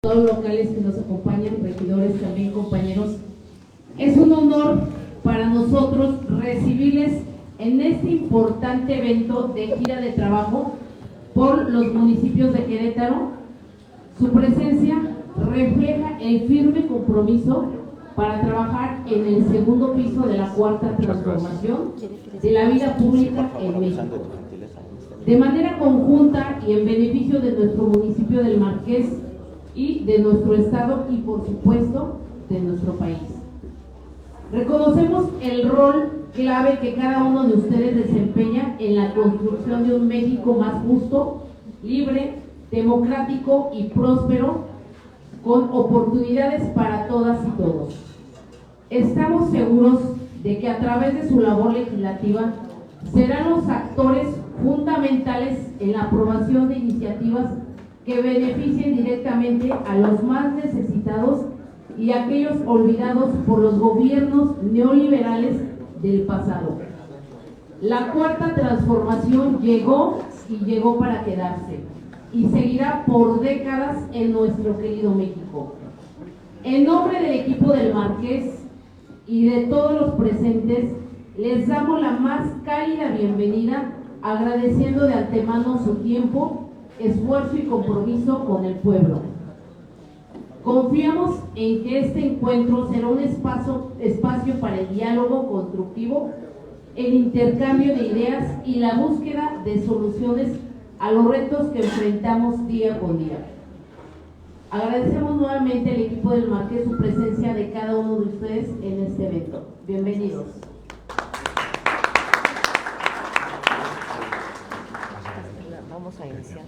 diputados locales que nos acompañan, regidores también, compañeros. Es un honor para nosotros recibirles en este importante evento de gira de trabajo por los municipios de Querétaro. Su presencia refleja el firme compromiso para trabajar en el segundo piso de la cuarta transformación de la vida pública en México. De manera conjunta y en beneficio de nuestro municipio del Marqués y de nuestro estado y por supuesto de nuestro país. Reconocemos el rol clave que cada uno de ustedes desempeña en la construcción de un México más justo, libre, democrático y próspero, con oportunidades para todas y todos. Estamos seguros de que a través de su labor legislativa serán los actores fundamentales en la aprobación de iniciativas que beneficien directamente a los más necesitados y a aquellos olvidados por los gobiernos neoliberales del pasado. La cuarta transformación llegó y llegó para quedarse y seguirá por décadas en nuestro querido México. En nombre del equipo del Marqués y de todos los presentes, les damos la más cálida bienvenida, agradeciendo de antemano su tiempo, esfuerzo y compromiso con el pueblo. Confiamos en que este encuentro será un espacio para el diálogo constructivo, el intercambio de ideas y la búsqueda de soluciones a los retos que enfrentamos día con día. Agradecemos nuevamente al equipo del Marqués su presencia de cada uno de ustedes en este evento. Bienvenidos. Vamos a iniciar.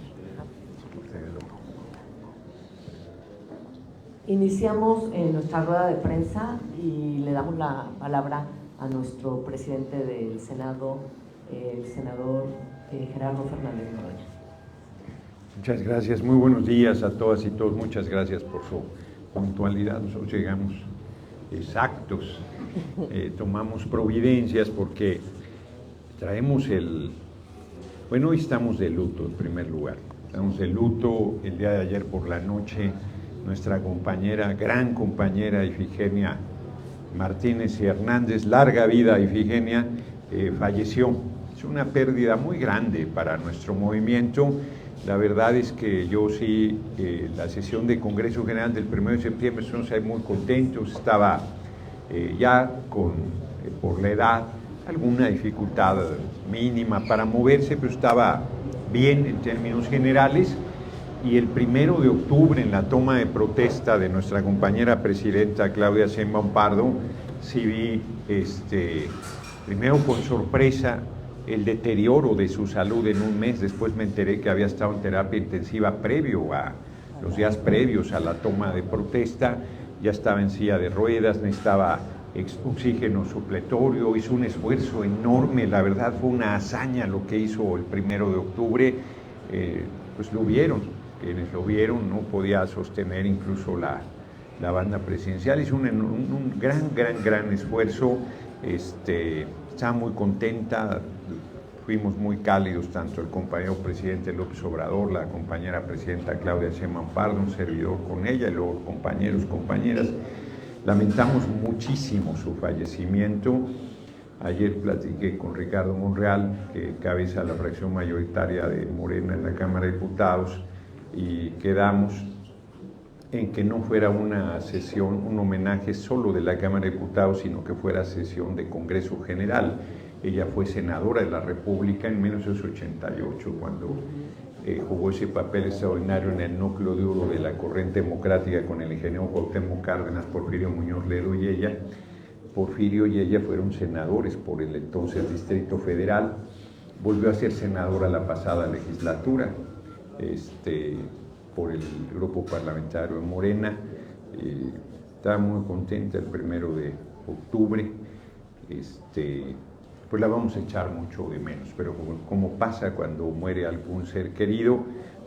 Iniciamos nuestra rueda de prensa y le damos la palabra a nuestro presidente del Senado, el senador Gerardo Fernández Noroña. Muchas gracias, muy buenos días a todas y todos, muchas gracias por su puntualidad. Nosotros llegamos exactos, tomamos providencias porque traemos bueno, hoy estamos de luto en primer lugar, estamos de luto. El día de ayer por la noche nuestra compañera, gran compañera Ifigenia Martínez y Hernández, larga vida Ifigenia, falleció. Es una pérdida muy grande para nuestro movimiento. La verdad es que yo sí, la sesión de Congreso General del 1 de septiembre, estamos muy contentos. Estaba ya por la edad, alguna dificultad mínima para moverse, pero estaba bien en términos generales. Y el 1 de octubre, en la toma de protesta de nuestra compañera presidenta Claudia Sheinbaum Pardo, sí vi, primero con sorpresa, el deterioro de su salud en un mes. Después me enteré que había estado en terapia intensiva los días previos a la toma de protesta. Ya estaba en silla de ruedas, necesitaba oxígeno supletorio, hizo un esfuerzo enorme. La verdad fue una hazaña lo que hizo el 1 de octubre. Pues lo vieron, quienes lo vieron, no podía sostener incluso la banda presidencial. Hizo un gran esfuerzo. Estaba muy contenta, fuimos muy cálidos, tanto el compañero presidente López Obrador, la compañera presidenta Claudia Sheinbaum Pardo, un servidor con ella, y luego compañeros, compañeras. Lamentamos muchísimo su fallecimiento. Ayer platiqué con Ricardo Monreal, que encabeza la fracción mayoritaria de Morena en la Cámara de Diputados, y quedamos en que no fuera una sesión, un homenaje solo de la Cámara de Diputados, sino que fuera sesión de Congreso General. Ella fue senadora de la República en 1988, cuando jugó ese papel extraordinario en el núcleo duro de la corriente democrática con el ingeniero Cuauhtémoc Cárdenas, Porfirio Muñoz Ledo y ella. Porfirio y ella fueron senadores por el entonces Distrito Federal. Volvió a ser senadora la pasada legislatura, por el grupo parlamentario de Morena. Estaba muy contenta el 1 de octubre. Pues la vamos a echar mucho de menos, pero como pasa cuando muere algún ser querido,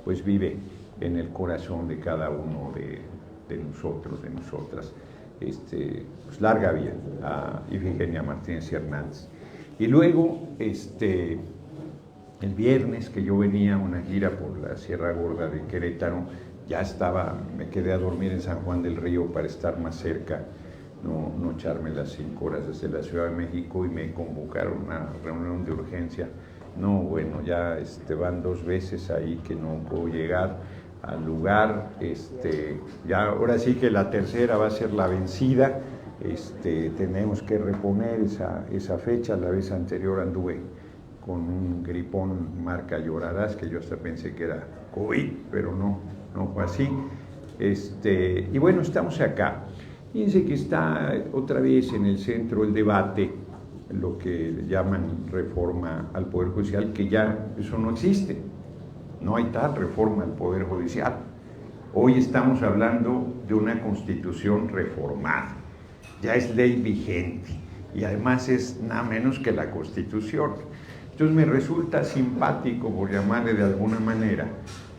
pues vive en el corazón de cada uno de nosotros, de nosotras. Pues larga vida a Ifigenia Martínez y Hernández. Y luego, el viernes, que yo venía a una gira por la Sierra Gorda de Querétaro, ya me quedé a dormir en San Juan del Río para estar más cerca, no echarme las 5 horas desde la Ciudad de México, y me convocaron a una reunión de urgencia. No, bueno, ya van 2 veces ahí que no puedo llegar al lugar, ya ahora sí que la tercera va a ser la vencida. Tenemos que reponer esa fecha. La vez anterior anduve con un gripón marca Llorarás, que yo hasta pensé que era COVID, pero no fue así. Y bueno, estamos acá. Fíjense que está otra vez en el centro el debate, lo que llaman reforma al Poder Judicial, que ya eso no existe. No hay tal reforma al Poder Judicial. Hoy estamos hablando de una Constitución reformada. Ya es ley vigente y además es nada menos que la Constitución. Entonces me resulta simpático, por llamarle de alguna manera,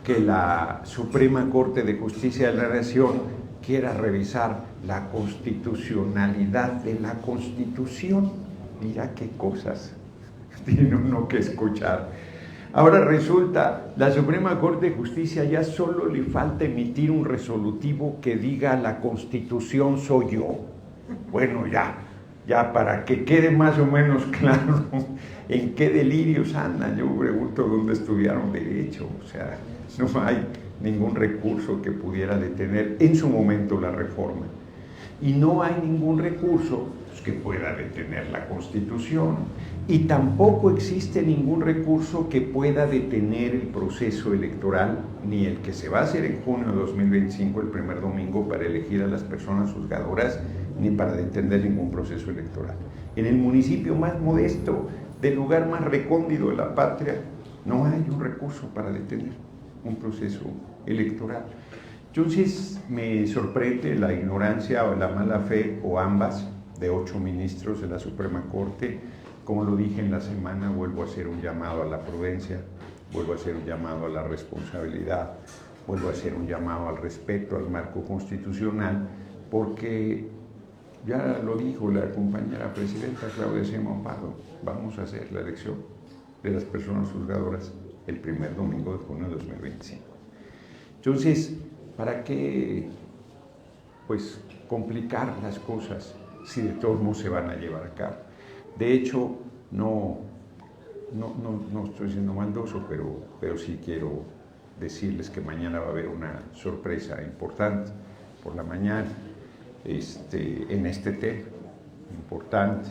que la Suprema Corte de Justicia de la Nación quiera revisar la constitucionalidad de la Constitución. Mira qué cosas tiene uno que escuchar. Ahora resulta, la Suprema Corte de Justicia ya solo le falta emitir un resolutivo que diga la Constitución soy yo. Bueno, ya para que quede más o menos claro en qué delirios andan. Yo pregunto dónde estudiaron Derecho, o sea, no hay ningún recurso que pudiera detener en su momento la reforma. Y no hay ningún recurso que pueda detener la Constitución. Y tampoco existe ningún recurso que pueda detener el proceso electoral, ni el que se va a hacer en junio de 2025, el primer domingo, para elegir a las personas juzgadoras, ni para detener ningún proceso electoral. En el municipio más modesto, del lugar más recóndito de la patria, no hay un recurso para detener un proceso electoral. Entonces me sorprende la ignorancia o la mala fe, o ambas, de 8 ministros de la Suprema Corte. Como lo dije en la semana, vuelvo a hacer un llamado a la prudencia, vuelvo a hacer un llamado a la responsabilidad, vuelvo a hacer un llamado al respeto al marco constitucional, porque ya lo dijo la compañera presidenta Claudia Sheinbaum Pardo, vamos a hacer la elección de las personas juzgadoras el primer domingo de junio de 2025. Entonces, ¿para qué complicar las cosas si de todos modos se van a llevar a cabo? De hecho, no estoy siendo maldoso, pero sí quiero decirles que mañana va a haber una sorpresa importante por la mañana en este tema, importante.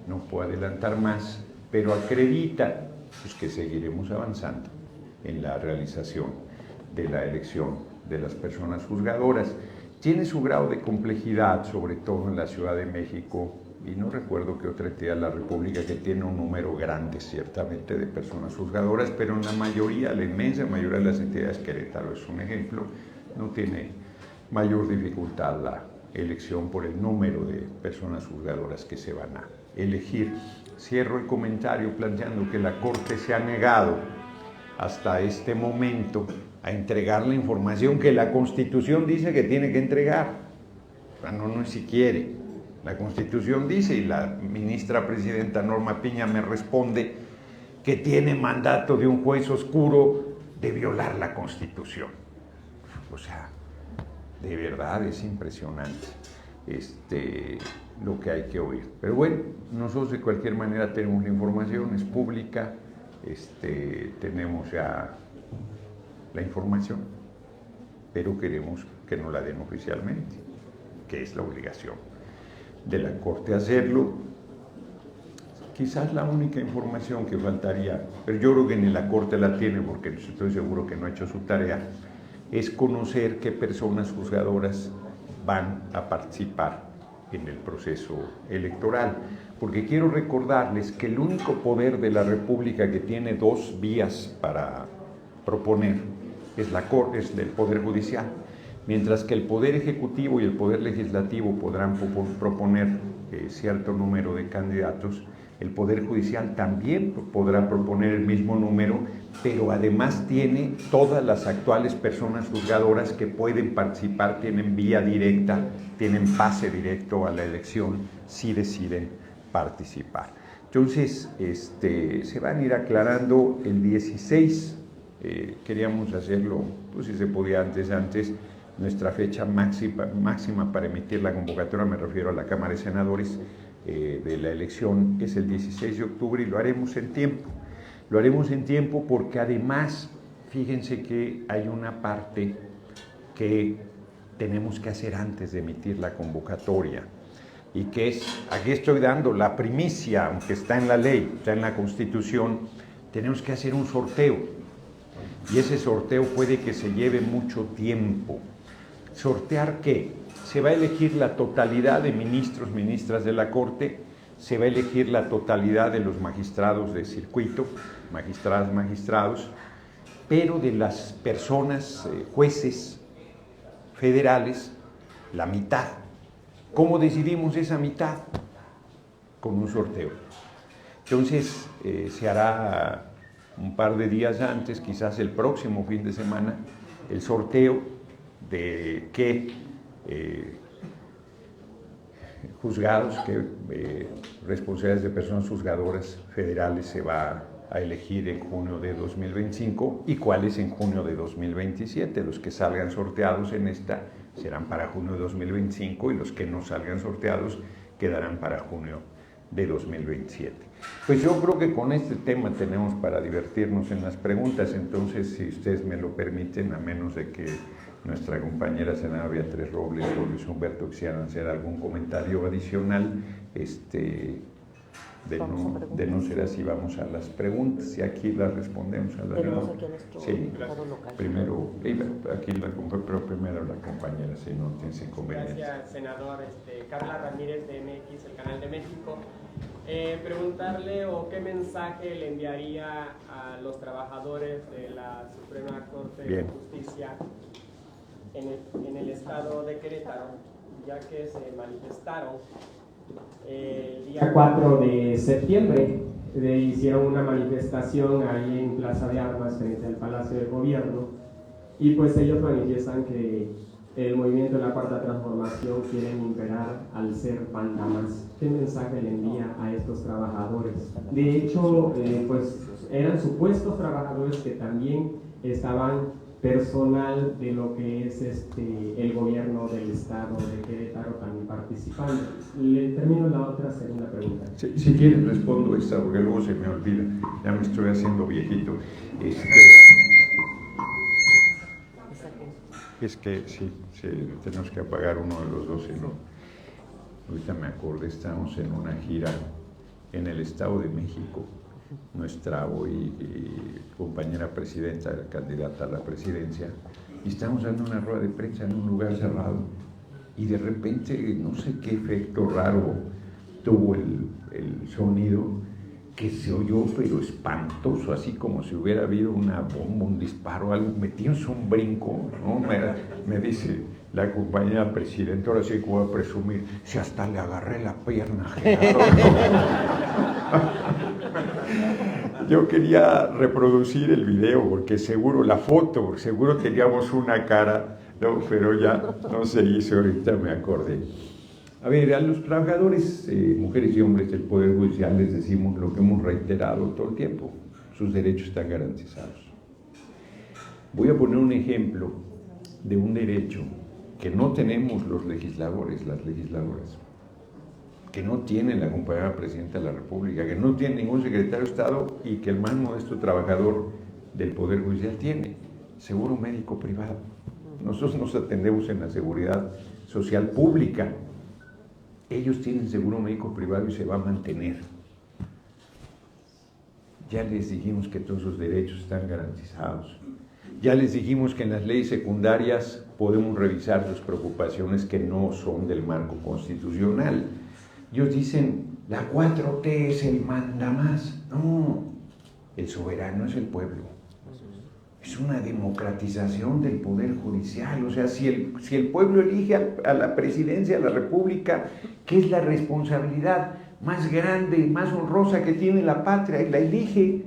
No puedo adelantar más, pero acredita que seguiremos avanzando en la realización de la elección de las personas juzgadoras. Tiene su grado de complejidad, sobre todo en la Ciudad de México, y no recuerdo qué otra entidad de la República que tiene un número grande, ciertamente, de personas juzgadoras, pero en la mayoría, la inmensa mayoría de las entidades, Querétaro es un ejemplo, no tiene mayor dificultad la elección por el número de personas juzgadoras que se van a elegir. Cierro el comentario planteando que la Corte se ha negado hasta este momento a entregar la información que la Constitución dice que tiene que entregar. O sea, no es si quiere. La Constitución dice, y la ministra presidenta Norma Piña me responde, que tiene mandato de un juez oscuro de violar la Constitución. O sea, de verdad es impresionante lo que hay que oír. Pero bueno, nosotros de cualquier manera tenemos la información, es pública, tenemos ya la información, pero queremos que nos la den oficialmente, que es la obligación de la Corte hacerlo. Quizás la única información que faltaría, pero yo creo que ni la Corte la tiene porque estoy seguro que no ha hecho su tarea, es conocer qué personas juzgadoras van a participar en el proceso electoral, porque quiero recordarles que el único poder de la República que tiene 2 vías para proponer es el Poder Judicial, mientras que el Poder Ejecutivo y el Poder Legislativo podrán proponer cierto número de candidatos. El Poder Judicial también podrá proponer el mismo número, pero además tiene todas las actuales personas juzgadoras que pueden participar, tienen vía directa, tienen pase directo a la elección si deciden participar. Entonces, se van a ir aclarando el 16, queríamos hacerlo, pues si se podía antes. Nuestra fecha máxima para emitir la convocatoria, me refiero a la Cámara de Senadores, de la elección, es el 16 de octubre y lo haremos en tiempo. Lo haremos en tiempo porque además, fíjense que hay una parte que tenemos que hacer antes de emitir la convocatoria, y que es, aquí estoy dando la primicia, aunque está en la ley, está en la Constitución, tenemos que hacer un sorteo, y ese sorteo puede que se lleve mucho tiempo. ¿Sortear qué? Se va a elegir la totalidad de ministros, ministras de la Corte, se va a elegir la totalidad de los magistrados de circuito, magistradas, magistrados, pero de las personas, jueces federales, la mitad. ¿Cómo decidimos esa mitad? Con un sorteo. Entonces, se hará un par de días antes, quizás el próximo fin de semana, el sorteo de qué juzgados, qué responsabilidades de personas juzgadoras federales se va a elegir en junio de 2025 y cuáles en junio de 2027. Los que salgan sorteados en esta serán para junio de 2025 y los que no salgan sorteados quedarán para junio de 2027. Pues yo creo que con este tema tenemos para divertirnos en las preguntas, entonces si ustedes me lo permiten, a menos de que nuestra compañera senadora Beatriz Robles o Luis Humberto quisieran hacer algún comentario adicional, de no ser así, vamos a las preguntas y aquí las respondemos a las Tenemos aquí a nuestro diputado local. Primero, aquí pero primero la compañera, si no tienes inconveniente. Gracias, senador. Carla Ramírez de MX, el Canal de México. Preguntarle o qué mensaje le enviaría a los trabajadores de la Suprema Corte de Justicia en el estado de Querétaro, ya que se manifestaron el día 4 de septiembre, hicieron una manifestación ahí en Plaza de Armas frente al Palacio de Gobierno, y pues ellos manifiestan que el movimiento de la Cuarta Transformación quieren imperar al ser panda más. ¿Qué mensaje le envía a estos trabajadores? De hecho, pues eran supuestos trabajadores que también estaban personal de lo que es el gobierno del estado de Querétaro también participando. Le termino la otra segunda pregunta. Si quieren respondo esta porque luego se me olvida, ya me estoy haciendo viejito. Es que sí, tenemos que apagar uno de los dos, ¿no? Ahorita me acordé, estamos en una gira en el Estado de México. Nuestra hoy compañera presidenta, candidata a la presidencia, y estamos dando una rueda de prensa en un lugar cerrado y de repente no sé qué efecto raro tuvo el sonido, que se oyó pero espantoso, así como si hubiera habido una bomba, un disparo, algo, metimos un brinco, ¿no? Me dice la compañera presidenta, ahora sí que voy a presumir, si hasta le agarré la pierna, Gerardo. Yo quería reproducir el video porque seguro, la foto, seguro teníamos una cara, no, pero ya no se hizo, ahorita me acordé. A ver, a los trabajadores, mujeres y hombres del Poder Judicial les decimos lo que hemos reiterado todo el tiempo, sus derechos están garantizados. Voy a poner un ejemplo de un derecho que no tenemos los legisladores, las legisladoras, que no tiene la compañera presidenta de la República, que no tiene ningún secretario de Estado y que el más modesto trabajador del Poder Judicial tiene, seguro médico privado. Nosotros nos atendemos en la seguridad social pública. Ellos tienen seguro médico privado y se va a mantener. Ya les dijimos que todos sus derechos están garantizados. Ya les dijimos que en las leyes secundarias podemos revisar sus preocupaciones que no son del marco constitucional. Ellos dicen, la 4T es el mandamás. No, el soberano es el pueblo. Es una democratización del Poder Judicial. O sea, si el pueblo elige a la presidencia de la República, ¿qué es la responsabilidad más grande, más honrosa que tiene la patria? Y la elige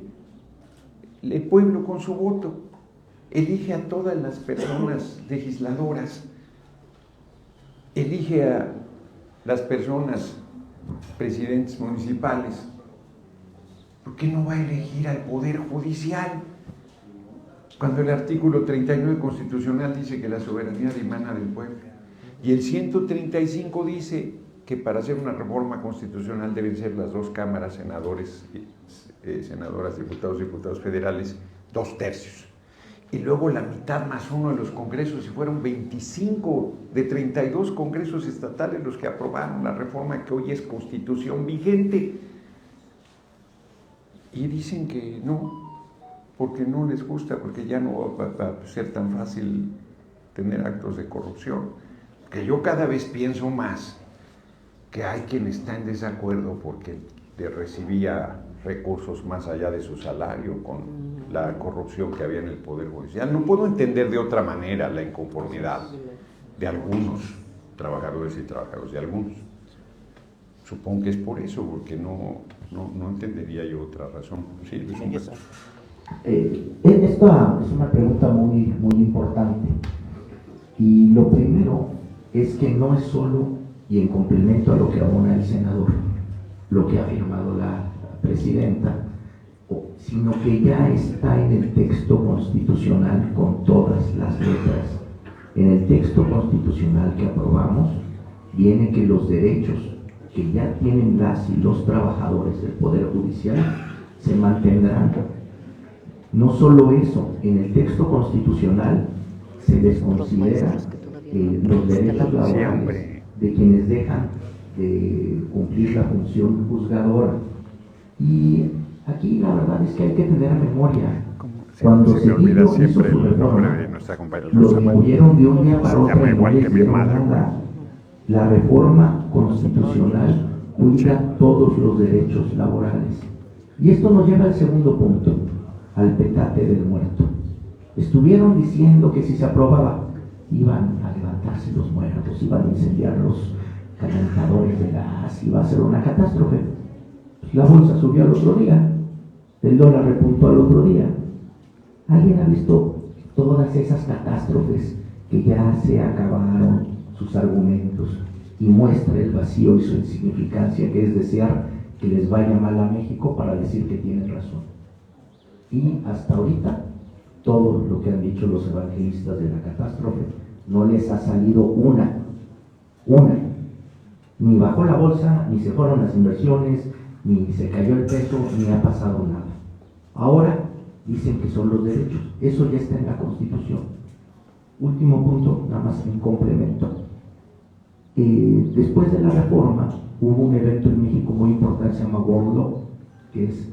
el pueblo con su voto. Elige a todas las personas legisladoras. Elige a las personas presidentes municipales. ¿Por qué no va a elegir al Poder Judicial? Cuando el artículo 39 constitucional dice que la soberanía emana del pueblo. Y el 135 dice que para hacer una reforma constitucional deben ser las dos cámaras, senadores, senadoras, diputados federales, 2/3. Y luego la mitad más uno de los congresos, y fueron 25 de 32 congresos estatales los que aprobaron la reforma que hoy es constitución vigente. Y dicen que no, porque no les gusta, porque ya no va a ser tan fácil tener actos de corrupción. Que yo cada vez pienso más que hay quien está en desacuerdo porque recibía recursos más allá de su salario con la corrupción que había en el Poder Judicial. No puedo entender de otra manera la inconformidad de algunos trabajadores y trabajadoras, de algunos. Supongo que es por eso, porque no entendería yo otra razón. Sí, esta es una pregunta muy importante. Y lo primero es que no es solo, y en complemento a lo que abona el senador, lo que ha afirmado la presidenta, sino que ya está en el texto constitucional con todas las letras. En el texto constitucional que aprobamos viene que los derechos que ya tienen las y los trabajadores del Poder Judicial se mantendrán. No solo eso, en el texto constitucional se les considera los derechos laborales de quienes dejan de cumplir la función juzgadora. Y aquí la verdad es que hay que tener memoria. Cuando Cedillo hizo su reforma, lo movieron de un día para otro y no le hicieron nada. La reforma constitucional cuida todos los derechos laborales. Y esto nos lleva al segundo punto, al petate del muerto. Estuvieron diciendo que si se aprobaba, iban a levantarse los muertos, iban a incendiar los calentadores de gas, iba a ser una catástrofe. La bolsa subió al otro día, el dólar repuntó al otro día. ¿Alguien ha visto todas esas catástrofes que ya se acabaron sus argumentos y muestra el vacío y su insignificancia, que es desear que les vaya mal a México para decir que tienen razón? Y hasta ahorita, todo lo que han dicho los evangelistas de la catástrofe, no les ha salido una. Ni bajó la bolsa, ni se fueron las inversiones, ni se cayó el peso, ni ha pasado nada. Ahora dicen que son los derechos. Eso ya está en la Constitución. Último punto, nada más en complemento. Después de la reforma, hubo un evento en México muy importante, se llama World Law, que es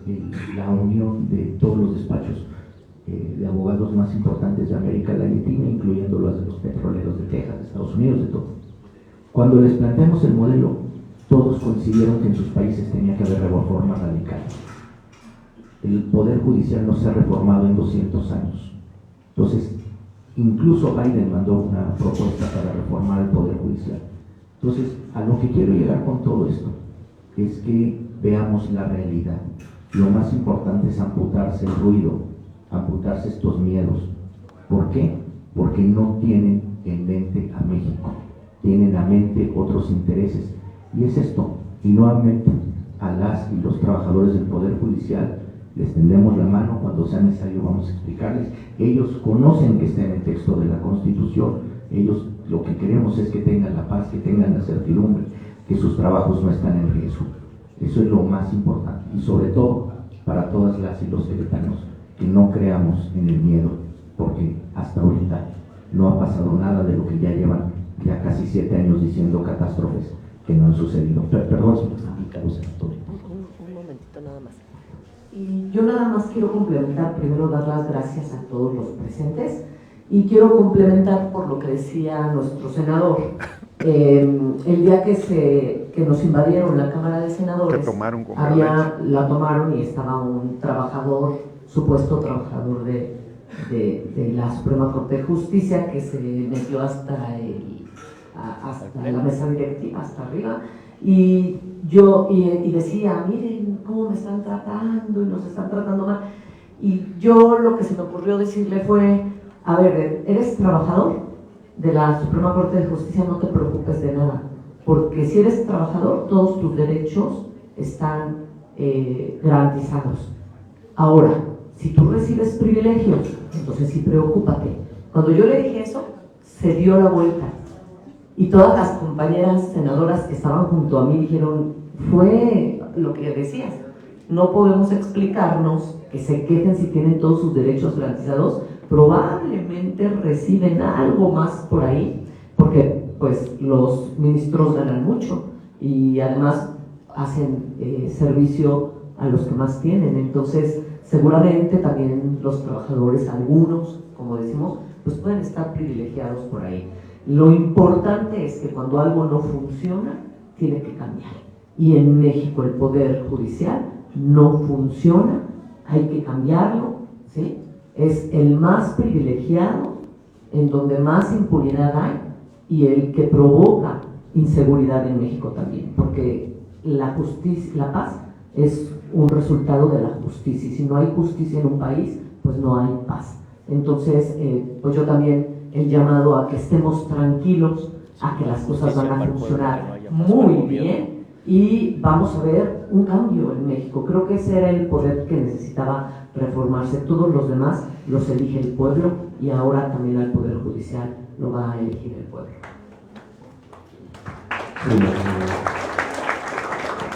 la unión de todos los despachos de abogados más importantes de América Latina, incluyendo los de los petroleros de Texas, de Estados Unidos, de todo. Cuando les planteamos el modelo, todos coincidieron que en sus países tenía que haber reformas radicales. El Poder Judicial no se ha reformado en 200 años. Entonces, incluso Biden mandó una propuesta para reformar el Poder Judicial. Entonces, a lo que quiero llegar con todo esto es que veamos la realidad. Lo más importante es amputarse el ruido, amputarse estos miedos. ¿Por qué? Porque no tienen en mente a México, tienen a mente otros intereses. Y es esto, y nuevamente a las y los trabajadores del Poder Judicial les tendemos la mano cuando sea necesario, vamos a explicarles. Ellos conocen que está en el texto de la Constitución, ellos lo que queremos es que tengan la paz, que tengan la certidumbre, que sus trabajos no están en riesgo. Eso es lo más importante, y sobre todo para todas las y los queretanos, que no creamos en el miedo, porque hasta ahorita no ha pasado nada de lo que ya llevan ya casi 7 años diciendo catástrofes que no han sucedido. Perdón, un momentito nada más. Y yo nada más quiero complementar, primero dar las gracias a todos los presentes, y quiero complementar por lo que decía nuestro senador. El día que nos invadieron la Cámara de Senadores, la tomaron y estaba un trabajador, supuesto trabajador de la Suprema Corte de Justicia, que se metió hasta la mesa directiva, hasta arriba, y decía, miren cómo me están tratando y nos están tratando mal. Y yo lo que se me ocurrió decirle fue, a ver, eres trabajador de la Suprema Corte de Justicia, no te preocupes de nada, porque si eres trabajador, todos tus derechos están garantizados. Ahora, Si tú recibes privilegios, entonces sí preocúpate. Cuando yo le dije eso, se dio la vuelta. Y todas las compañeras senadoras que estaban junto a mí dijeron, fue lo que decías, no podemos explicarnos que se quejen si tienen todos sus derechos garantizados, probablemente reciben algo más por ahí, porque pues los ministros ganan mucho y además hacen servicio a los que más tienen. Entonces seguramente también los trabajadores, algunos, como decimos, pues pueden estar privilegiados por ahí. Lo importante es que cuando algo no funciona, tiene que cambiar. Y en México el Poder Judicial no funciona, hay que cambiarlo, ¿sí? Es el más privilegiado, en donde más impunidad hay, y el que provoca inseguridad en México también, porque la justicia, la paz es un resultado de la justicia, y si no hay justicia en un país, pues no hay paz. Entonces, pues yo también el llamado a que estemos tranquilos, a que las cosas van a funcionar muy bien y vamos a ver un cambio en México. Creo que ese era el poder que necesitaba reformarse. Todos los demás los elige el pueblo y ahora también al Poder Judicial lo va a elegir el pueblo.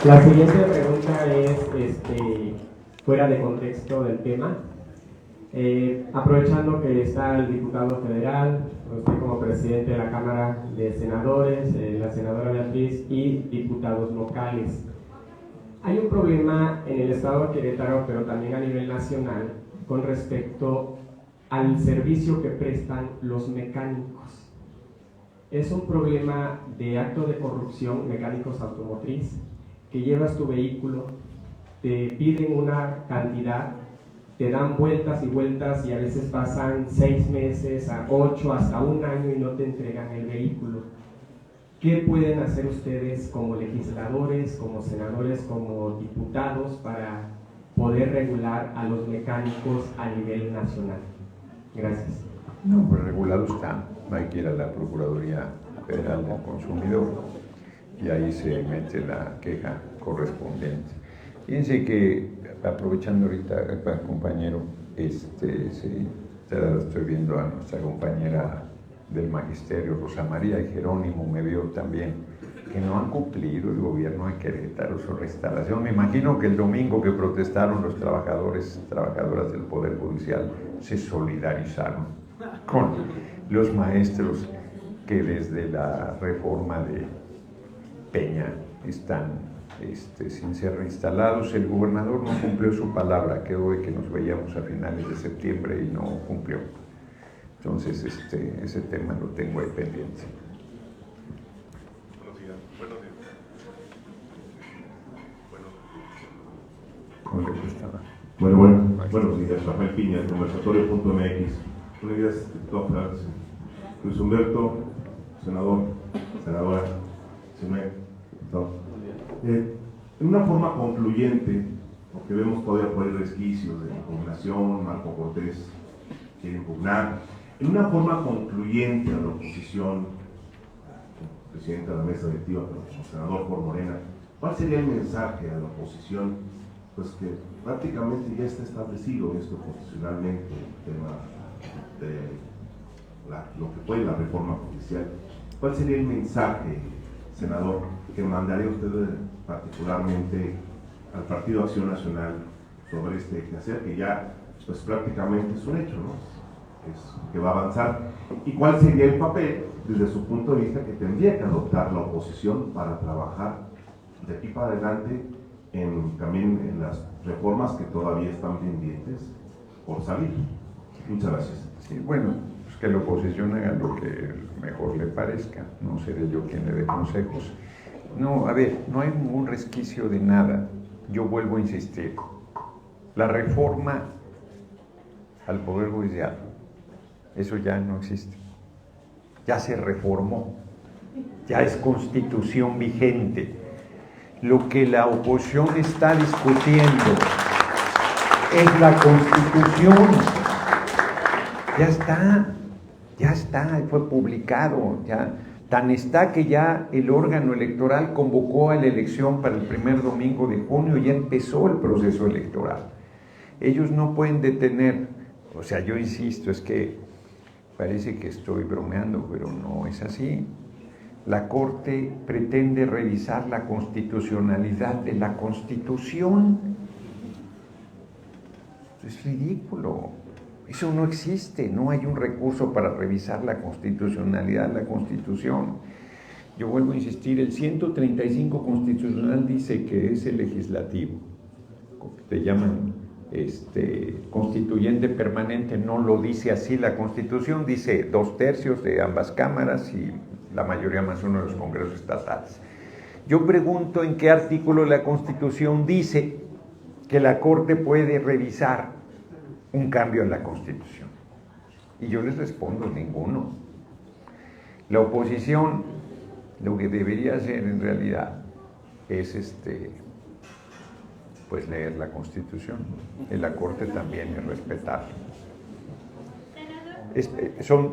La siguiente pregunta es fuera de contexto del tema. Aprovechando que está el diputado federal, usted como presidente de la Cámara de Senadores, la senadora Beatriz y diputados locales. Hay un problema en el estado de Querétaro, pero también a nivel nacional, con respecto al servicio que prestan los mecánicos. Es un problema de acto de corrupción, mecánicos automotriz, que llevas tu vehículo, te piden una cantidad, te dan vueltas y vueltas y a veces pasan 6 meses, a 8, hasta un año y no te entregan el vehículo. ¿Qué pueden hacer ustedes como legisladores, como senadores, como diputados para poder regular a los mecánicos a nivel nacional? Gracias. No, pues regulado está. Hay que ir a la Procuraduría Federal del Consumidor y ahí se mete la queja correspondiente. Fíjense que, aprovechando ahorita, compañero, estoy viendo a nuestra compañera del Magisterio, Rosa María, y Jerónimo me vio también, que no han cumplido el gobierno de Querétaro su restauración. Me imagino que el domingo que protestaron los trabajadoras del Poder Judicial se solidarizaron con los maestros que desde la reforma de Peña están sin ser reinstalados. El gobernador no cumplió su palabra, quedó de que nos veíamos a finales de septiembre y no cumplió. Entonces, ese tema lo tengo ahí pendiente. ¿Cómo le gustaba? Buenos días, Rafael Piña, conversatorio.mx. Buenos días, doctor Luis Humberto, senador, senadora, en una forma concluyente, porque vemos todavía por ahí resquicios de impugnación, Marco Cortés quiere impugnar, en una forma concluyente a la oposición, como presidente de la mesa directiva, pero como senador por Morena, ¿cuál sería el mensaje a la oposición? Pues que prácticamente ya está establecido esto constitucionalmente, el tema de lo que fue la reforma judicial. ¿Cuál sería el mensaje, senador, que mandaría usted particularmente al Partido Acción Nacional sobre este quehacer que ya pues prácticamente es un hecho, ¿no? Que va a avanzar? ¿Y cuál sería el papel, desde su punto de vista, que tendría que adoptar la oposición para trabajar de aquí para adelante también en las reformas que todavía están pendientes por salir? Muchas gracias. Sí, bueno, pues que la oposición haga lo que mejor le parezca, no seré yo quien le dé consejos. No, a ver, no hay ningún resquicio de nada. Yo vuelvo a insistir, la reforma al Poder Judicial, eso ya no existe, ya se reformó, ya es constitución vigente. Lo que la oposición está discutiendo es la Constitución. Ya está, fue publicado, ya. Tan está que ya el órgano electoral convocó a la elección para el primer domingo de junio y ya empezó el proceso electoral. Ellos no pueden detener, o sea, yo insisto, es que parece que estoy bromeando, pero no es así. La Corte pretende revisar la constitucionalidad de la Constitución. Es ridículo. Eso no existe, no hay un recurso para revisar la constitucionalidad de la Constitución. Yo vuelvo a insistir, el 135 constitucional dice que es el legislativo, te llaman constituyente permanente, no lo dice así la Constitución, dice 2/3 de ambas cámaras y la mayoría más uno de los congresos estatales. Yo pregunto en qué artículo de la Constitución dice que la Corte puede revisar un cambio en la Constitución. Y yo les respondo, ninguno. La oposición lo que debería hacer en realidad es pues leer la Constitución. En la Corte también es respetarla.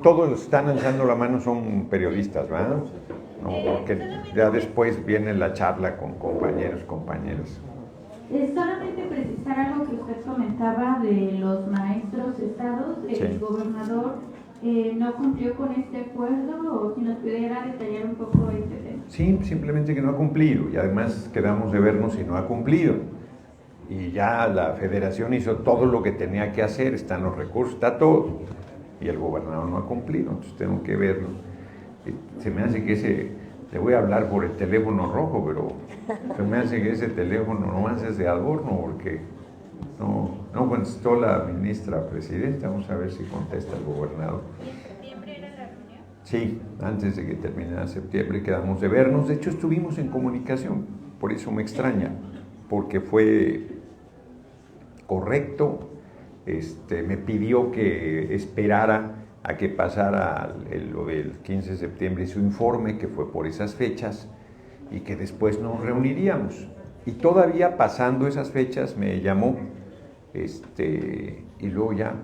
Todos los que están alzando la mano son periodistas, ¿verdad? No, porque ya después viene la charla con compañeras. Solamente precisar algo que usted comentaba de los maestros estados, el gobernador no cumplió con este acuerdo, o si nos pudiera detallar un poco este tema. Sí, simplemente que no ha cumplido, y además quedamos de vernos y no ha cumplido. Y ya la federación hizo todo lo que tenía que hacer, están los recursos, está todo, y el gobernador no ha cumplido, entonces tengo que verlo. Se me hace que le voy a hablar por el teléfono rojo, pero se me hace que ese teléfono nomás es de adorno, porque no contestó la ministra presidenta. Vamos a ver si contesta el gobernador. ¿Y en septiembre era la reunión? Sí, antes de que terminara septiembre quedamos de vernos. De hecho, estuvimos en comunicación, por eso me extraña, porque fue correcto. Me pidió que esperara a que pasara lo del 15 de septiembre y su informe, que fue por esas fechas, y que después nos reuniríamos. Y todavía pasando esas fechas me llamó, y luego ya,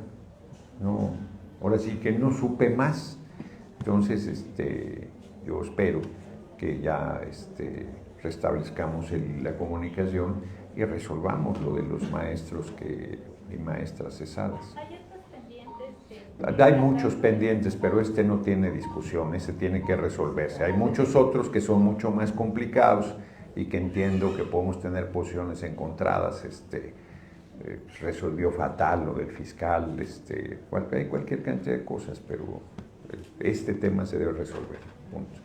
ahora sí que no supe más. Entonces, yo espero que ya restablezcamos la comunicación y resolvamos lo de los maestros y maestras cesadas. ¿Hay otros pendientes? Hay muchos pendientes, pero no tiene discusión, ese tiene que resolverse. Hay muchos otros que son mucho más complicados y que entiendo que podemos tener posiciones encontradas. Resolvió fatal lo del fiscal, hay cualquier cantidad de cosas, pero este tema se debe resolver. Punto.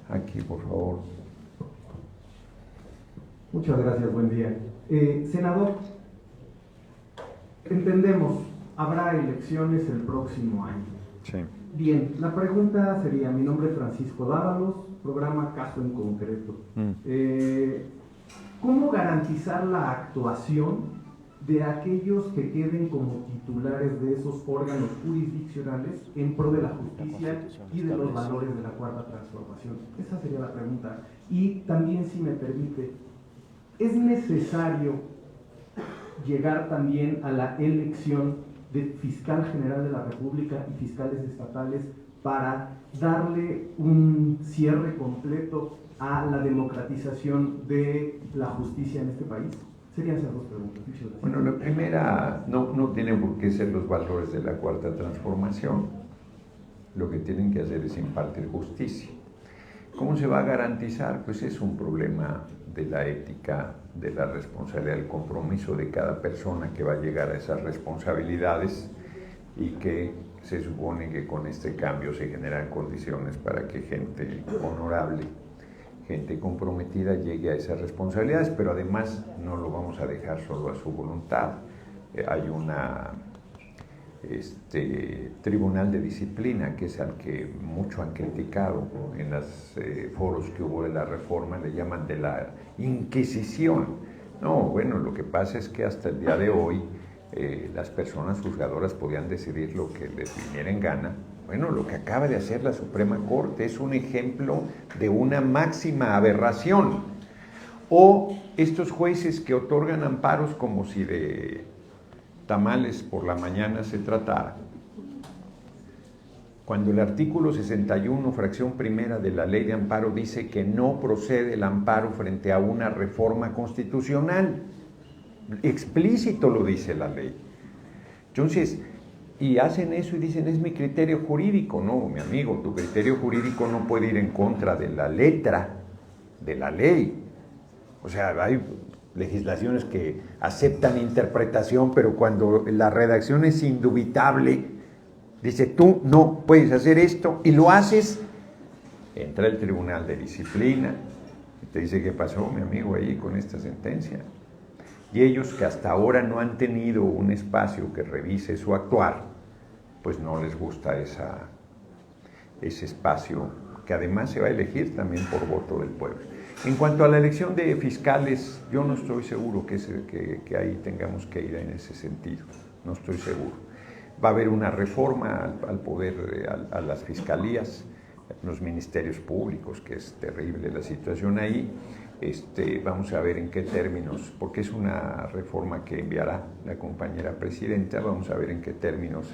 Aquí, por favor. Muchas gracias, buen día. Senador, entendemos, habrá elecciones el próximo año. Sí. Bien, la pregunta sería, mi nombre es Francisco Dávalos, programa Caso en Concreto. ¿Cómo garantizar la actuación de aquellos que queden como titulares de esos órganos jurisdiccionales en pro de la justicia y de los valores de la Cuarta Transformación? Esa sería la pregunta. Y también, si me permite, ¿es necesario llegar también a la elección de fiscal general de la República y fiscales estatales para darle un cierre completo a la democratización de la justicia en este país? Serían esas dos preguntas. Bueno, la primera, no tienen por qué ser los valores de la Cuarta Transformación. Lo que tienen que hacer es impartir justicia. ¿Cómo se va a garantizar? Pues es un problema de la ética, de la responsabilidad, del compromiso de cada persona que va a llegar a esas responsabilidades, y que se supone que con este cambio se generan condiciones para que gente honorable, gente comprometida llegue a esas responsabilidades, pero además no lo vamos a dejar solo a su voluntad. Hay una tribunal de disciplina, que es al que mucho han criticado en los foros que hubo de la reforma, le llaman de la Inquisición. No, bueno, lo que pasa es que hasta el día de hoy las personas juzgadoras podían decidir lo que les viniera en gana. Bueno, lo que acaba de hacer la Suprema Corte es un ejemplo de una máxima aberración. O estos jueces que otorgan amparos como si de tamales por la mañana se tratara, cuando el artículo 61, fracción primera de la Ley de Amparo dice que no procede el amparo frente a una reforma constitucional. explícito lo dice la ley. Entonces, y hacen eso y dicen, es mi criterio jurídico. No, mi amigo, tu criterio jurídico no puede ir en contra de la letra de la ley. O sea, hay legislaciones que aceptan interpretación, pero cuando la redacción es indubitable, dice, tú no puedes hacer esto, y lo haces, entra el Tribunal de Disciplina y te dice, ¿qué pasó, mi amigo, ahí con esta sentencia? Y ellos, que hasta ahora no han tenido un espacio que revise su actuar, pues no les gusta ese espacio, que además se va a elegir también por voto del pueblo. En cuanto a la elección de fiscales, yo no estoy seguro que ahí tengamos que ir en ese sentido, no estoy seguro. Va a haber una reforma al poder, a las fiscalías, los ministerios públicos, que es terrible la situación ahí. Vamos a ver en qué términos, porque es una reforma que enviará la compañera presidenta, vamos a ver en qué términos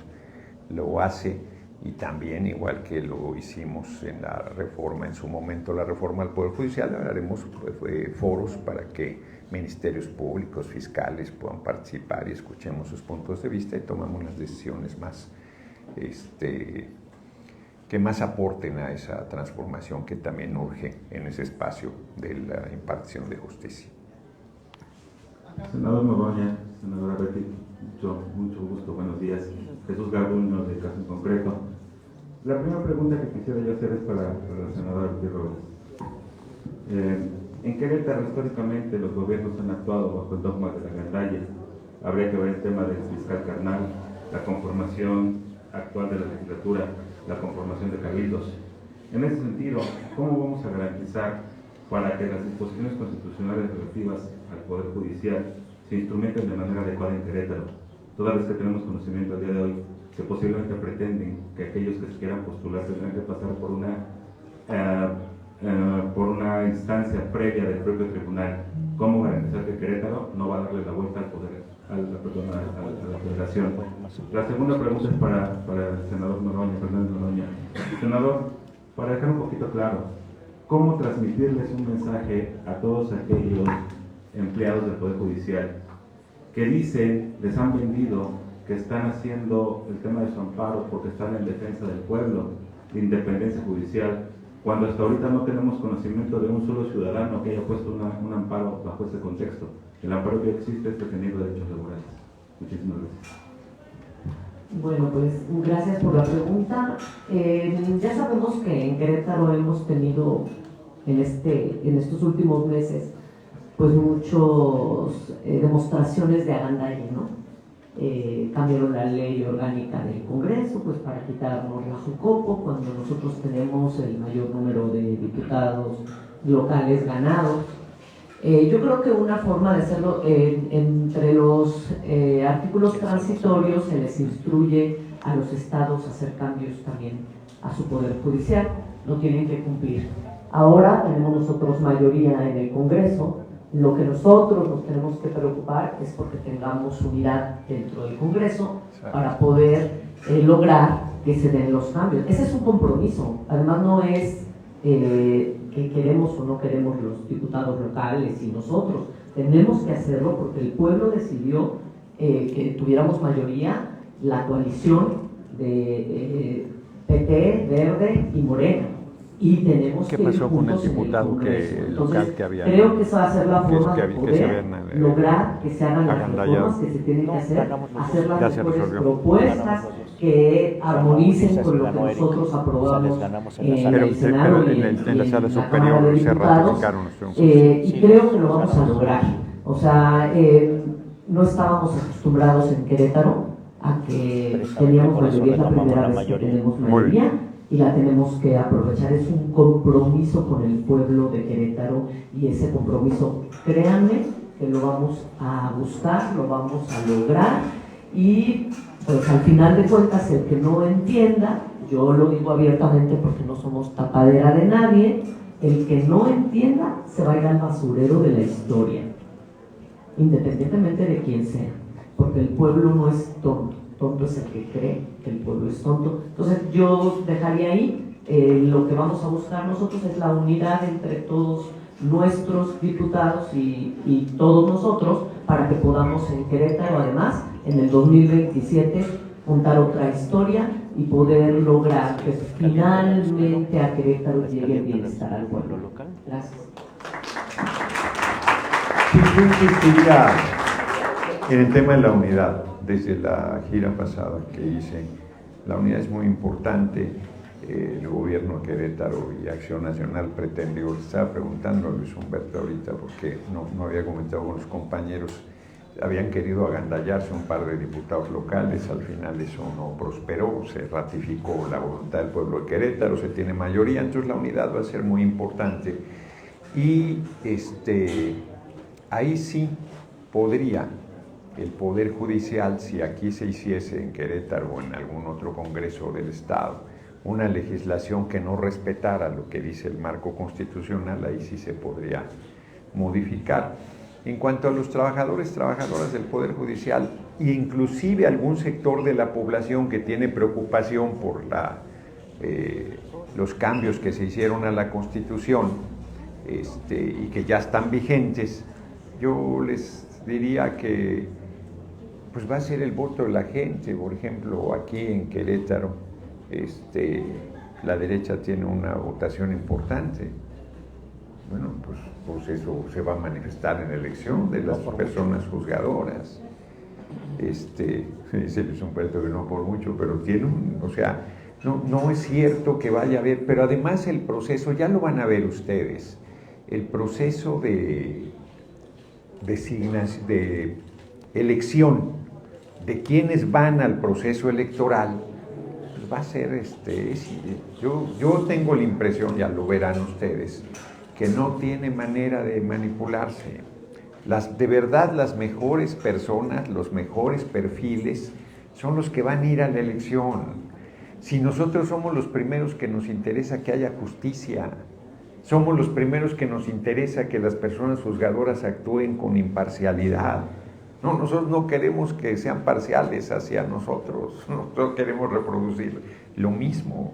lo hace, y también, igual que lo hicimos en la reforma, en su momento la reforma al Poder Judicial, haremos foros para que ministerios públicos, fiscales puedan participar y escuchemos sus puntos de vista y tomamos las decisiones más, que más aporten a esa transformación que también urge en ese espacio de la impartición de justicia. Senador Noroña, senadora Betty, mucho gusto, buenos días. Jesús Garduño, de Caso en Concreto. La primera pregunta que quisiera yo hacer es para la senadora Betty Robles. En Querétaro, históricamente, los gobiernos han actuado bajo el dogma de la gandalla. Habría que ver el tema del fiscal carnal, la conformación actual de la legislatura, la conformación de cabildos. En ese sentido, ¿cómo vamos a garantizar para que las disposiciones constitucionales relativas al Poder Judicial se instrumenten de manera adecuada en Querétaro? Toda vez que tenemos conocimiento al día de hoy que posiblemente pretenden que aquellos que se quieran postular tendrán que pasar por una instancia previa del propio tribunal. ¿Cómo garantizar que Querétaro no va a darle la vuelta al poder, a la federación? La segunda pregunta es para el senador Noroña, Fernández Noroña. Senador, para dejar un poquito claro, ¿cómo transmitirles un mensaje a todos aquellos empleados del Poder Judicial que dicen, les han vendido, que están haciendo el tema de su amparo porque están en defensa del pueblo, de independencia judicial, cuando hasta ahorita no tenemos conocimiento de un solo ciudadano que haya puesto un amparo bajo ese contexto? El amparo que existe es defendiendo derechos laborales. Muchísimas gracias. Bueno, pues gracias por la pregunta. Ya sabemos que en Querétaro hemos tenido en estos últimos meses pues muchas demostraciones de agandalla, ¿no? Cambiaron la ley orgánica del Congreso pues para quitarnos la Jucopo cuando nosotros tenemos el mayor número de diputados locales ganados. Yo creo que una forma de hacerlo, entre los artículos transitorios se les instruye a los estados a hacer cambios también a su poder judicial, lo tienen que cumplir. Ahora tenemos nosotros mayoría en el Congreso. Lo que nosotros nos tenemos que preocupar es porque tengamos unidad dentro del Congreso para poder lograr que se den los cambios. Ese es un compromiso, además no es que queremos o no queremos los diputados locales y nosotros, tenemos que hacerlo porque el pueblo decidió que tuviéramos mayoría, la coalición de PT, Verde y Morena. Y tenemos ¿Qué que pasó con el juntos diputado local que había? Creo que esa va a ser la forma de poder lograr que se hagan las reformas que se tienen que hacer las mejores propuestas que armonicen con lo que nosotros aprobamos en el Senado y en la Sala Superior de Diputados, y creo que lo vamos a lograr. O sea, no estábamos acostumbrados en Querétaro a que teníamos mayoría, es la primera vez que tenemos mayoría y la tenemos que aprovechar. Es un compromiso con el pueblo de Querétaro y ese compromiso, créanme que lo vamos a buscar, lo vamos a lograr y pues al final de cuentas el que no entienda, yo lo digo abiertamente porque no somos tapadera de nadie, el que no entienda se va a ir al basurero de la historia, independientemente de quién sea, porque el pueblo no es tonto. Tonto es el que cree que el pueblo es tonto. Entonces yo dejaría ahí, lo que vamos a buscar nosotros es la unidad entre todos nuestros diputados y todos nosotros para que podamos en Querétaro, además, en el 2027, contar otra historia y poder lograr que finalmente a Querétaro llegue el bienestar al pueblo local. Gracias. Sí, yo insistiría en el tema de la unidad. Desde la gira pasada que hice, la unidad es muy importante. El gobierno de Querétaro y Acción Nacional pretende, le estaba preguntando a Luis Humberto ahorita, porque no había comentado con los compañeros, habían querido agandallarse un par de diputados locales, al final eso no prosperó, se ratificó la voluntad del pueblo de Querétaro, se tiene mayoría, entonces la unidad va a ser muy importante. Y ahí sí podría el Poder Judicial, si aquí se hiciese en Querétaro o en algún otro congreso del Estado, una legislación que no respetara lo que dice el marco constitucional, ahí sí se podría modificar. En cuanto a los trabajadores, trabajadoras del Poder Judicial, e inclusive algún sector de la población que tiene preocupación por los cambios que se hicieron a la Constitución y que ya están vigentes, yo les diría que pues va a ser el voto de la gente. Por ejemplo, aquí en Querétaro, la derecha tiene una votación importante. Bueno, pues eso se va a manifestar en la elección de las personas juzgadoras. Dice Luis Humberto que no por mucho, pero tiene no es cierto que vaya a haber, pero además el proceso, ya lo van a ver ustedes, el proceso de elección de quienes van al proceso electoral, pues va a ser yo tengo la impresión, ya lo verán ustedes, que no tiene manera de manipularse. De verdad, las mejores personas, los mejores perfiles son los que van a ir a la elección. Si nosotros somos los primeros que nos interesa que haya justicia, somos los primeros que nos interesa que las personas juzgadoras actúen con imparcialidad. No, nosotros no queremos que sean parciales hacia nosotros queremos reproducir lo mismo,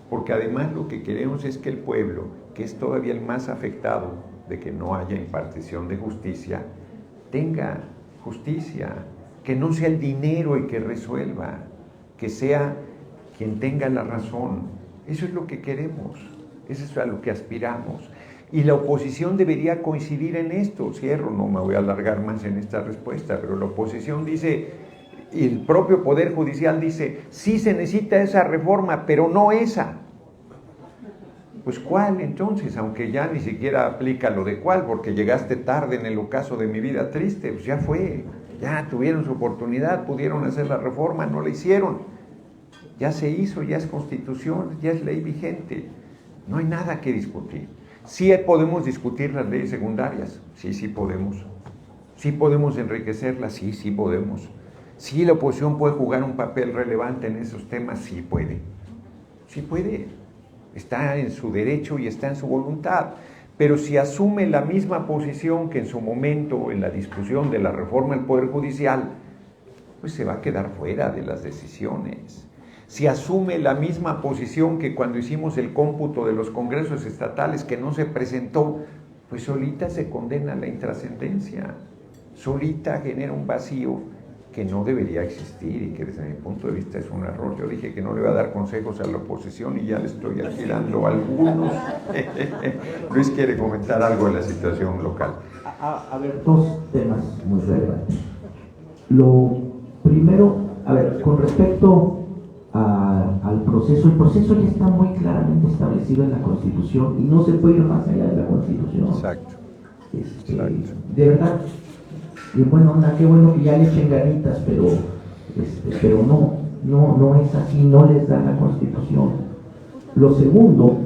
porque además lo que queremos es que el pueblo, que es todavía el más afectado de que no haya impartición de justicia, tenga justicia, que no sea el dinero el que resuelva, que sea quien tenga la razón. Eso es lo que queremos, eso es a lo que aspiramos. Y la oposición debería coincidir en esto. Cierro, no me voy a alargar más en esta respuesta, pero la oposición dice, y el propio Poder Judicial dice, sí se necesita esa reforma, pero no esa. Pues ¿cuál entonces? Aunque ya ni siquiera aplica lo de cuál, porque llegaste tarde en el ocaso de mi vida triste, pues ya fue, ya tuvieron su oportunidad, pudieron hacer la reforma, no la hicieron. Ya se hizo, ya es constitución, ya es ley vigente, no hay nada que discutir. Sí podemos discutir las leyes secundarias, sí podemos. Sí podemos enriquecerlas, sí podemos. Sí la oposición puede jugar un papel relevante en esos temas, sí puede. Sí puede. Está en su derecho y está en su voluntad. Pero si asume la misma posición que en su momento en la discusión de la reforma del Poder Judicial, pues se va a quedar fuera de las decisiones. Si asume la misma posición que cuando hicimos el cómputo de los congresos estatales que no se presentó, pues solita se condena a la intrascendencia, solita genera un vacío que no debería existir y que desde mi punto de vista es un error. Yo dije que no le iba a dar consejos a la oposición y ya le estoy aquí dando algunos. Luis quiere comentar algo de la situación local. A ver, dos temas muy relevantes. Lo primero, con respecto al proceso, el proceso ya está muy claramente establecido en la Constitución y no se puede ir más allá de la Constitución. Exacto. De verdad, y bueno, qué bueno que ya le echen ganitas, pero no es así, no les da la Constitución. Lo segundo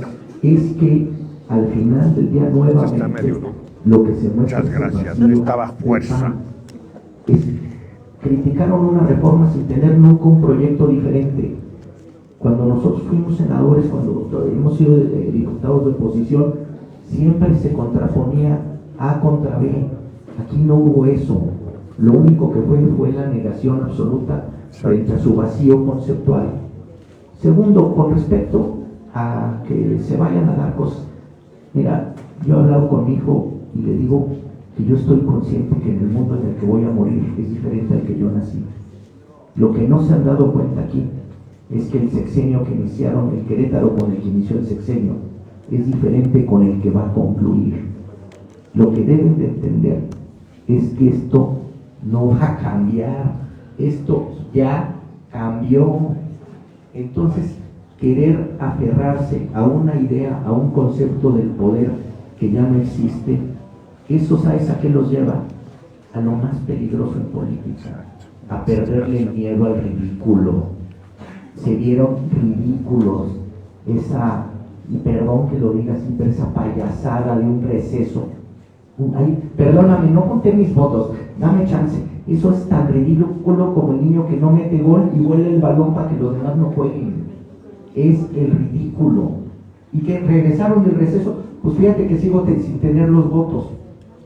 es que al final del día nuevamente lo que se muestra. Muchas gracias, necesitaba fuerza. Criticaron una reforma sin tener nunca un proyecto diferente. Cuando nosotros fuimos senadores, cuando hemos sido diputados de oposición, siempre se contraponía A contra B. Aquí no hubo eso. Lo único que fue la negación absoluta frente a su vacío conceptual. Segundo, con respecto a que se vayan a dar cosas. Mira, Yo he hablado con mi hijo y le digo que yo estoy consciente que en el mundo en el que voy a morir es diferente al que yo nací. Lo que no se han dado cuenta aquí es que el sexenio que iniciaron, el Querétaro con el que inició el sexenio, es diferente con el que va a concluir. Lo que deben de entender es que esto no va a cambiar, esto ya cambió. Entonces, querer aferrarse a una idea, a un concepto del poder que ya no existe, eso, ¿sabes a qué los lleva? A lo más peligroso en política, a perderle miedo al ridículo. Se vieron ridículos, esa, y perdón que lo diga así, pero esa payasada de un receso. Ay, perdóname, no conté mis votos, dame chance. Eso es tan ridículo como el niño que no mete gol y huele el balón para que los demás no jueguen. Es el ridículo. Y que regresaron del receso, pues fíjate que sigo sin tener los votos.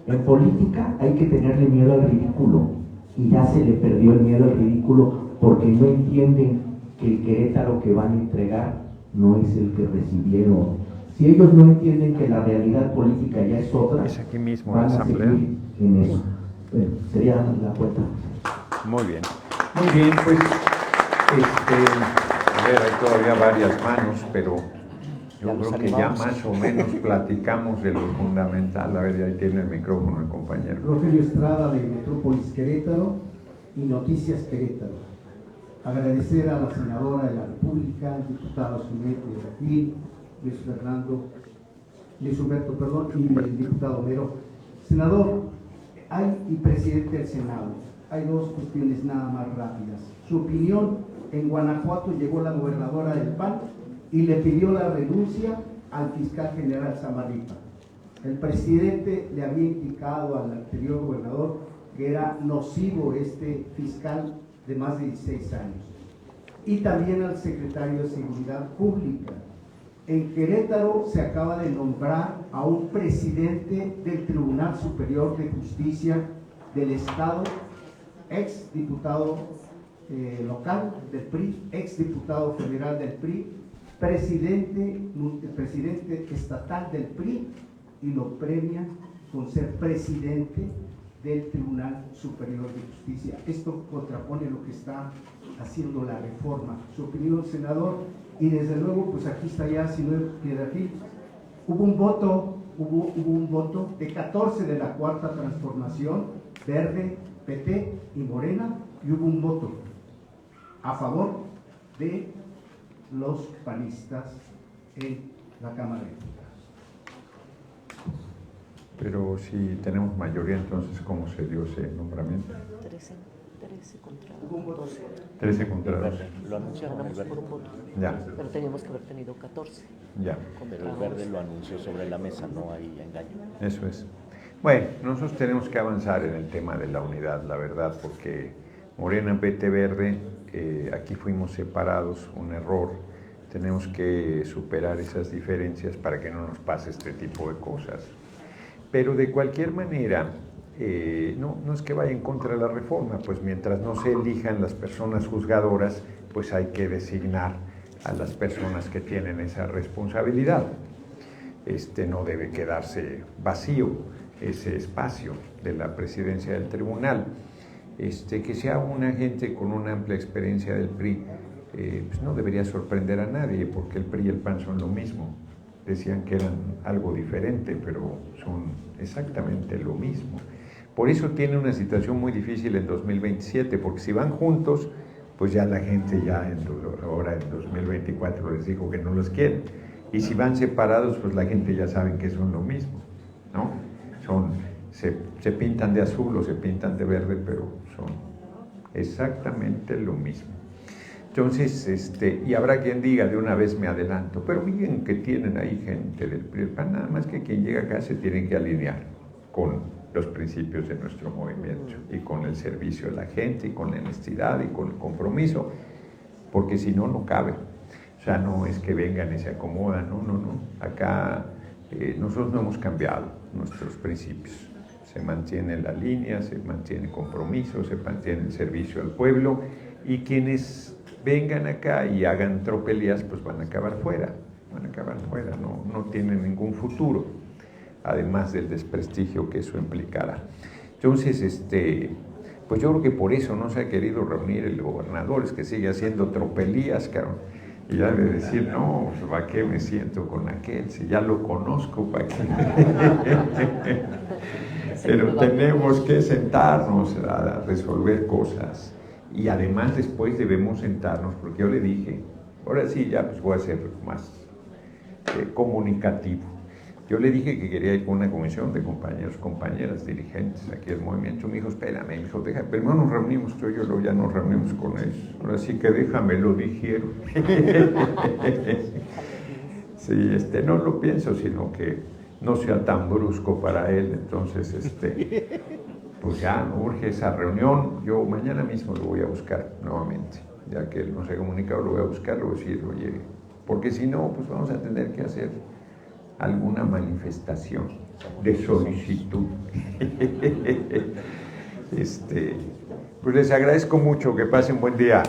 En política hay que tenerle miedo al ridículo, y ya se le perdió el miedo al ridículo porque no entienden que el Querétaro que van a entregar no es el que recibieron. Si ellos no entienden que la realidad política ya es otra, es aquí mismo van en la a asamblea. seguir en eso. Bueno, sería la cuenta. Muy bien, pues a ver, hay todavía varias manos, pero yo creo que ya más o menos platicamos de lo fundamental. A ver, ahí tiene el micrófono el compañero. Rogelio Estrada, de Metrópolis Querétaro y Noticias Querétaro. Agradecer a la senadora de la República, diputada Zuleta Gil, Luis Humberto, y el diputado Mero. Senador, y presidente del Senado, hay dos cuestiones nada más rápidas. Su opinión: en Guanajuato llegó la gobernadora del PAN y le pidió la renuncia al fiscal general Samarripa. El presidente le había indicado al anterior gobernador que era nocivo este fiscal de más de 16 años. Y también al secretario de Seguridad Pública. En Querétaro se acaba de nombrar a un presidente del Tribunal Superior de Justicia del Estado, ex diputado local del PRI, ex diputado federal del PRI, presidente estatal del PRI, y lo premia con ser presidente del Tribunal Superior de Justicia. Esto contrapone lo que está haciendo la reforma. Su opinión, senador. Y desde luego, pues aquí está ya Sinue Piedrafil. Hubo un voto de 14 de la Cuarta Transformación, Verde, PT y Morena, y hubo un voto a favor de los panistas en la Cámara de Diputados. Pero si tenemos mayoría, entonces, ¿cómo se dio ese nombramiento? 13 contra 12. 13 contra 12. Lo anunciaron el Verde. Por un voto. Ya. Pero teníamos que haber tenido 14. Ya. Pero el Verde lo anunció sobre la mesa, no hay engaño. Eso es. Bueno, nosotros tenemos que avanzar en el tema de la unidad, la verdad, porque Morena, PT, Verde, aquí fuimos separados, un error. Tenemos que superar esas diferencias para que no nos pase este tipo de cosas. Pero de cualquier manera, no es que vaya en contra de la reforma, pues mientras no se elijan las personas juzgadoras, pues hay que designar a las personas que tienen esa responsabilidad. No debe quedarse vacío ese espacio de la presidencia del tribunal. Que sea una gente con una amplia experiencia del PRI, pues no debería sorprender a nadie, porque el PRI y el PAN son lo mismo. Decían que eran algo diferente, pero son exactamente lo mismo. Por eso tiene una situación muy difícil en 2027, porque si van juntos, pues ya la gente ahora en 2024 les dijo que no los quiere. Y si van separados, pues la gente ya sabe que son lo mismo, ¿no? Se pintan de azul o se pintan de verde, pero son exactamente lo mismo. Entonces, y habrá quien diga, de una vez me adelanto, pero miren que tienen ahí gente del PRI, nada más que quien llega acá se tiene que alinear con los principios de nuestro movimiento y con el servicio a la gente y con la honestidad y con el compromiso, porque si no, no cabe. O sea, no es que vengan y se acomodan, no. Acá nosotros no hemos cambiado nuestros principios. Se mantiene la línea, se mantiene el compromiso, se mantiene el servicio al pueblo, y quienes vengan acá y hagan tropelías, pues van a acabar fuera, no tienen ningún futuro. además del desprestigio que eso implicará. Entonces, pues yo creo que por eso no se ha querido reunir el gobernador, es que sigue haciendo tropelías, cabrón. Y ya de decir, no, pues, ¿para qué me siento con aquel? Si ya lo conozco, ¿para qué? Pero tenemos que sentarnos a resolver cosas. Y además después debemos sentarnos, porque yo le dije, ahora sí ya pues voy a ser más comunicativo. Yo le dije que quería ir con una comisión de compañeros, compañeras, dirigentes aquí del movimiento. Me dijo, espérame, me dijo, primero nos reunimos, yo luego ya nos reunimos con ellos. Ahora sí que déjame, lo dijeron. Sí, no lo pienso, sino que no sea tan brusco para él. Entonces, pues ya urge esa reunión. Yo mañana mismo lo voy a buscar nuevamente. Ya que él nos ha comunicado, lo voy a buscar, lo voy a decir, oye, porque si no, pues vamos a tener que hacer alguna manifestación de solicitud. Pues les agradezco mucho, que pasen buen día.